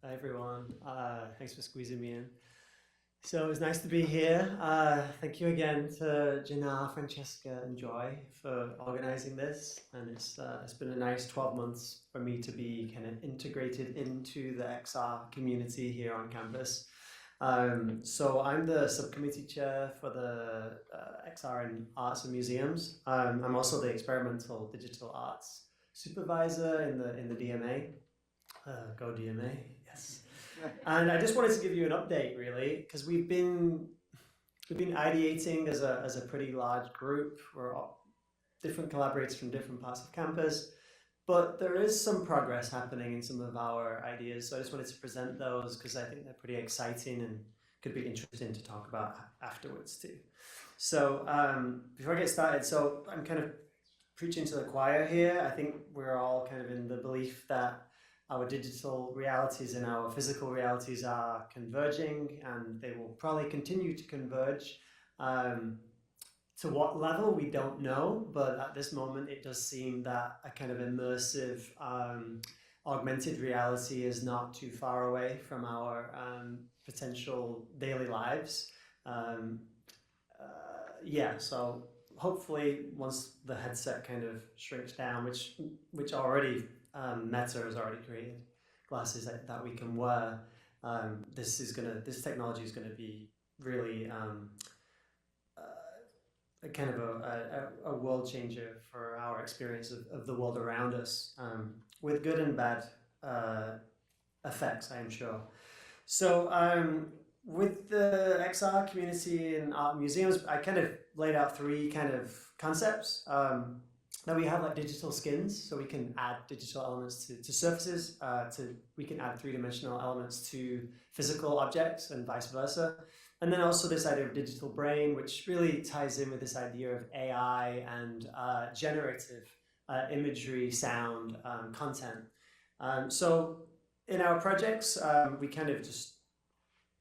Hi everyone. Thanks for squeezing me in. So it was nice to be here. Thank you again to Janelle, Francesca, and Joy for organizing this. And it's been a nice 12 months for me to be kind of integrated into the XR community here on campus. So I'm the subcommittee chair for the XR in Arts and Museums. I'm also the experimental digital arts supervisor in the DMA. Go DMA, yes. And I just wanted to give you an update, really, because we've been ideating as a pretty large group. We're all different collaborators from different parts of campus, but there is some progress happening in some of our ideas. So I just wanted to present those because I think they're pretty exciting and could be interesting to talk about afterwards too. So before I get started, so I'm kind of preaching to the choir here. I think we're all kind of in the belief that our digital realities and our physical realities are converging, and they will probably continue to converge. To what level, we don't know, but at this moment, it does seem that a kind of immersive, augmented reality is not too far away from our potential daily lives. Yeah, so hopefully once the headset kind of shrinks down, which already Meta has already created glasses that we can wear. This technology is gonna be really a kind of a world changer for our experience of the world around us, with good and bad effects, I am sure. So with the XR community and art museums, I kind of laid out three kind of concepts. Now we have like digital skins, so we can add digital elements to surfaces. We can add three-dimensional elements to physical objects and vice versa. And then also this idea of digital brain, which really ties in with this idea of AI and generative imagery, sound, content. So in our projects, we kind of just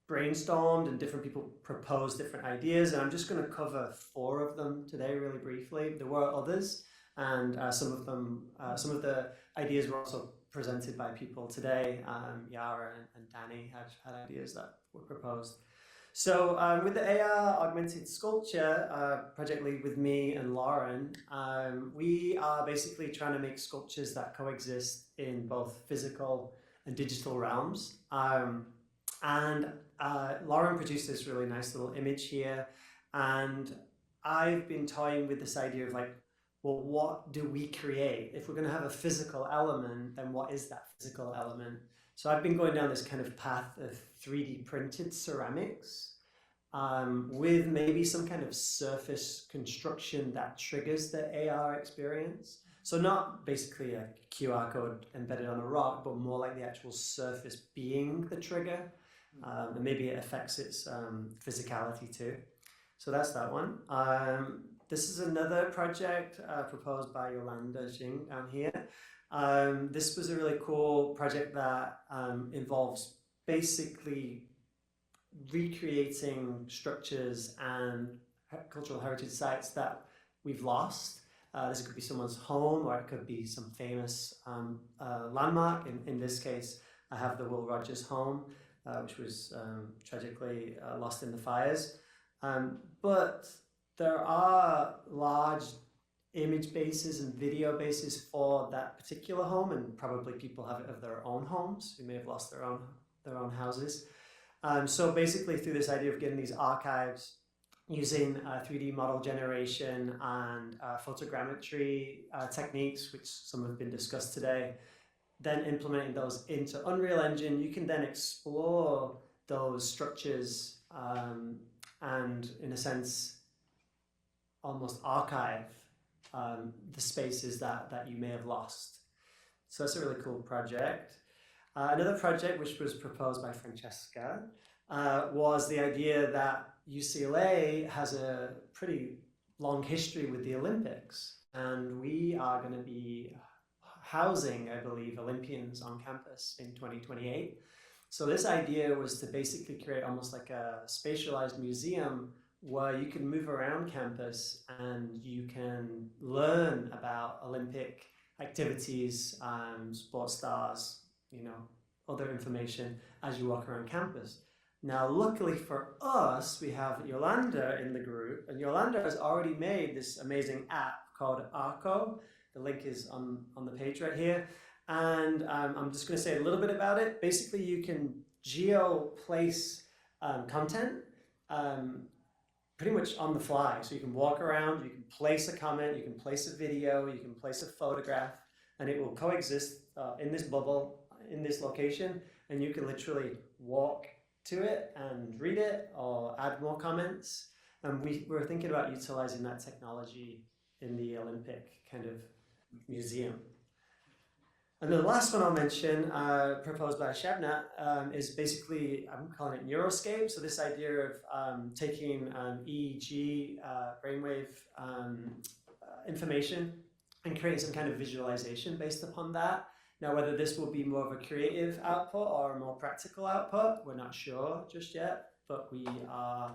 brainstormed and different people proposed different ideas, and I'm just going to cover 4 of them today really briefly. There were others, and some of the ideas were also presented by people today. Yara and Danny had ideas that were proposed. So with the AR augmented sculpture project lead with me and Lauren, we are basically trying to make sculptures that coexist in both physical and digital realms. And Lauren produced this really nice little image here, and I've been toying with this idea of like, well, what do we create? If we're going to have a physical element, then what is that physical element? So I've been going down this kind of path of 3D printed ceramics, with maybe some kind of surface construction that triggers the AR experience. So not basically a QR code embedded on a rock, but more like the actual surface being the trigger. And maybe it affects its physicality too. So that's that one. This is another project proposed by Yolanda Jing down here. This was a really cool project that involves basically recreating structures and cultural heritage sites that we've lost. This could be someone's home, or it could be some famous landmark. In this case, I have the Will Rogers home, which was tragically lost in the fires. But there are large image bases and video bases for that particular home, and probably people have it of their own homes who may have lost their own houses. So basically, through this idea of getting these archives using 3D model generation and photogrammetry techniques, which some have been discussed today, then implementing those into Unreal Engine, you can then explore those structures and, in a sense, almost archive the spaces that you may have lost. So that's a really cool project. Another project which was proposed by Francesca was the idea that UCLA has a pretty long history with the Olympics, and we are going to be housing, I believe, Olympians on campus in 2028. So this idea was to basically create almost like a spatialized museum where you can move around campus and you can learn about Olympic activities, sports stars, other information as you walk around campus. Now, luckily for us, we have Yolanda in the group, and Yolanda has already made this amazing app called Arco. The link is on the page right here. And I'm just going to say a little bit about it. Basically, you can geo-place content pretty much on the fly. So you can walk around, you can place a comment, you can place a video, you can place a photograph, and it will coexist in this bubble, in this location, and you can literally walk to it and read it or add more comments. And we're thinking about utilizing that technology in the Olympic kind of museum. And the last one I'll mention, proposed by Shabnat, is basically, I'm calling it Neuroscape. So this idea of taking EEG, brainwave information and creating some kind of visualization based upon that. Now, whether this will be more of a creative output or a more practical output, we're not sure just yet, but we are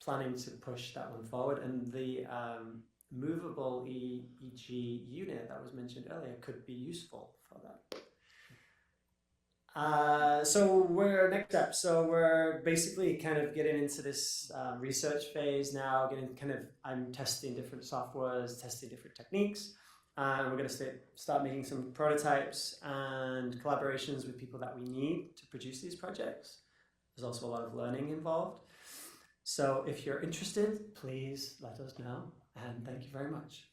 planning to push that one forward. And the movable EEG unit that was mentioned earlier could be useful for that. So we're next up. So we're basically kind of getting into this research phase now, I'm testing different softwares, testing different techniques. And we're going to start making some prototypes and collaborations with people that we need to produce these projects. There's also a lot of learning involved. So if you're interested, please let us know. And thank you very much.